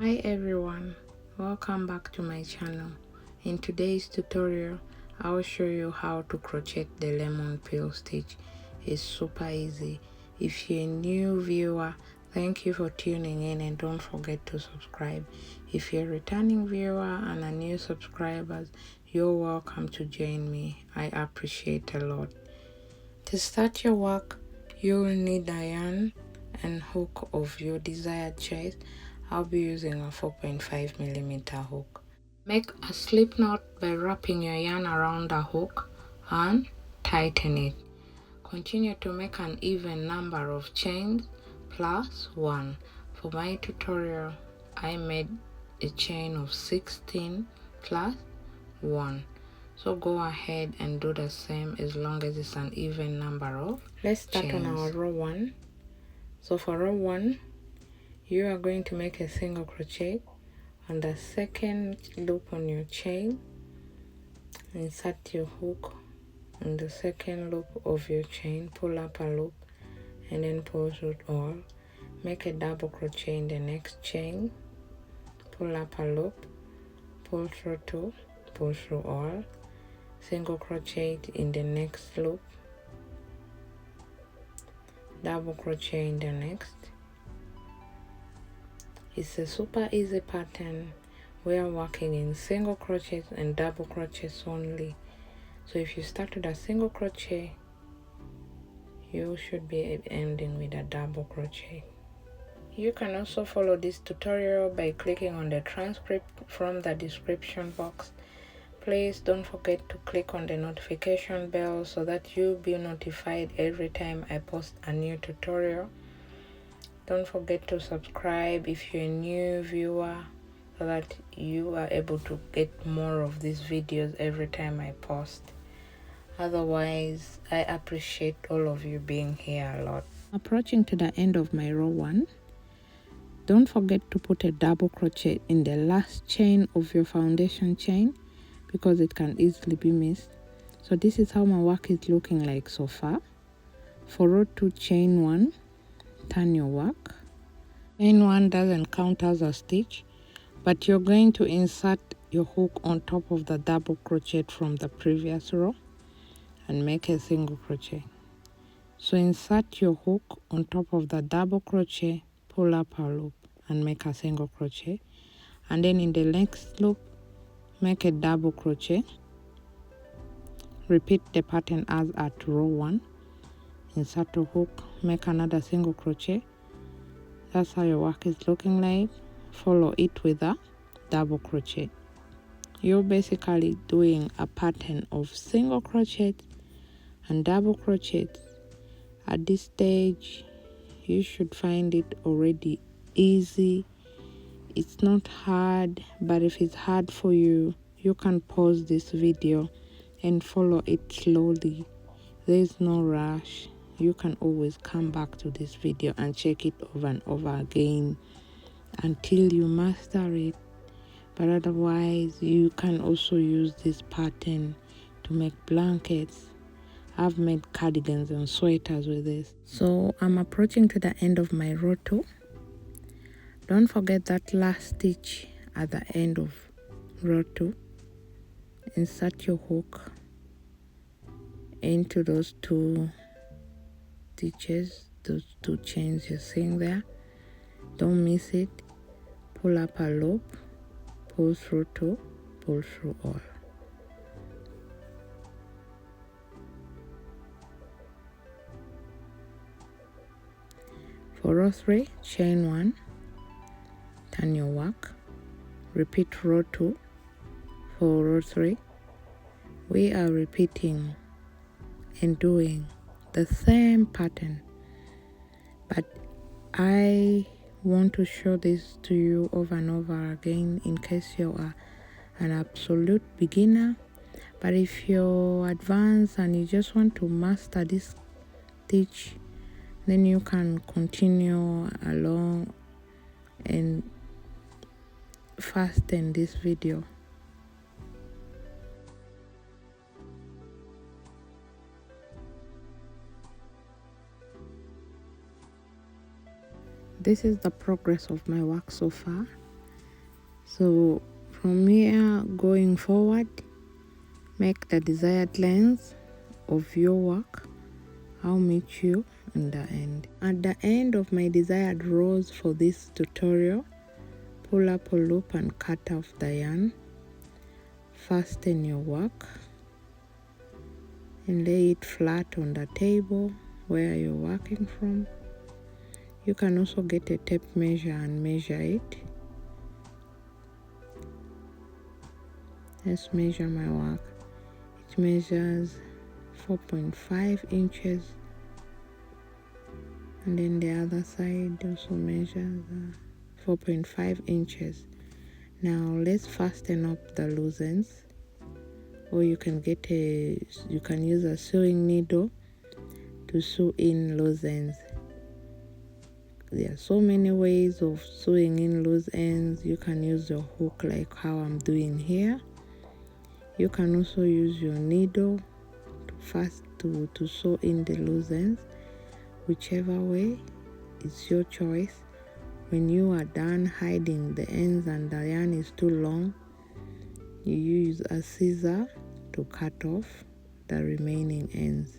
Hi everyone, welcome back to my channel. In today's tutorial, I'll show you how to crochet the lemon peel stitch. It's super easy. If you're a new viewer, thank you for tuning in and don't forget to subscribe. If you're a returning viewer and a new subscriber, you're welcome to join me. I appreciate a lot. To start your work, you'll need a yarn and hook of your desired choice. I'll be using a 4.5mm hook. Make a slip knot by wrapping your yarn around the hook and tighten it. Continue to make an even number of chains plus 1. For my tutorial, I made a chain of 16 plus 1. So go ahead and do the same as long as it's an even number of Let's start chains. On our row 1. So for row 1, you are going to make a single crochet on the second loop on your chain. Insert your hook on the second loop of your chain, pull up a loop and then pull through all. Make a double crochet in the next chain, pull up a loop, pull through 2, pull through all, single crochet in the next loop, double crochet in the next. It's a super easy pattern. We are working in single crochets and double crochets only. So if you start with a single crochet, you should be ending with a double crochet. You can also follow this tutorial by clicking on the transcript from the description box. Please don't forget to click on the notification bell so that you'll be notified every time I post a new tutorial. Don't forget to subscribe if you're a new viewer so that you are able to get more of these videos every time I post. Otherwise, I appreciate all of you being here a lot. Approaching to the end of my row 1, don't forget to put a double crochet in the last chain of your foundation chain because it can easily be missed. So this is how my work is looking like so far. For row 2, chain 1, turn your work. Chain 1 doesn't count as a stitch, but you're going to insert your hook on top of the double crochet from the previous row and make a single crochet. So insert your hook on top of the double crochet, pull up a loop and make a single crochet, and then in the next loop make a double crochet. Repeat the pattern as at row 1. Insert a hook, make another single crochet. That's how your work is looking like. Follow it with a double crochet. You're basically doing a pattern of single crochet and double crochet. At this stage, you should find it already easy. It's not hard, but if it's hard for you, you can pause this video and follow it slowly. There's no rush. You can always come back to this video and check it over and over again until you master it. But otherwise, you can also use this pattern to make blankets. I've made cardigans and sweaters with this. So I'm approaching to the end of my row 2. Don't forget that last stitch at the end of row 2. Insert your hook into those 2 stitches, those 2 chains you're seeing there. Don't miss it. Pull up a loop, pull through 2, pull through all. For row 3, chain 1, turn your work, repeat row 2. For row 3, we are repeating and doing the same pattern, but I want to show this to you over and over again in case you are an absolute beginner. But if you're advanced and you just want to master this stitch, then you can continue along and fasten this video. This is the progress of my work so far. So from here going forward, make the desired length of your work. I'll meet you in the end. At the end of my desired rows for this tutorial, pull up a loop and cut off the yarn. Fasten your work and lay it flat on the table where you're working from. You can also get a tape measure and measure it. Let's measure my work. It measures 4.5 inches, and then the other side also measures 4.5 inches. Now let's fasten up the loose ends, or you can use a sewing needle to sew in loose ends. There are so many ways of sewing in loose ends. You can use your hook like how I'm doing here. You can also use your needle to sew in the loose ends. Whichever way, it's your choice. When you are done hiding the ends and the yarn is too long, you use a scissor to cut off the remaining ends.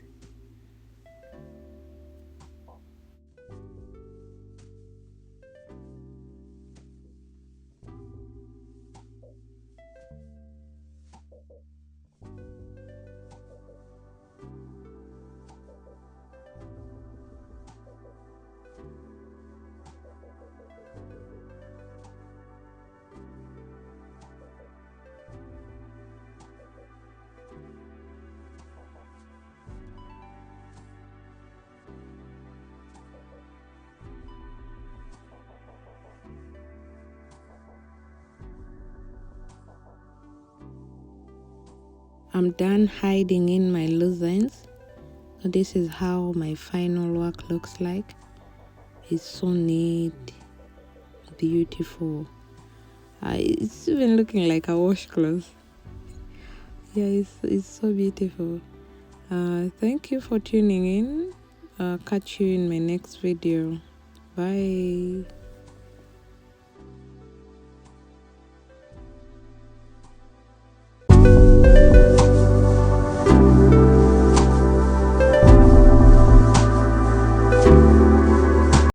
I'm done hiding in my loose ends. So this is how my final work looks like. It's so neat, beautiful. It's even looking like a washcloth. Yeah, it's so beautiful. Thank you for tuning in. Catch you in my next video. Bye.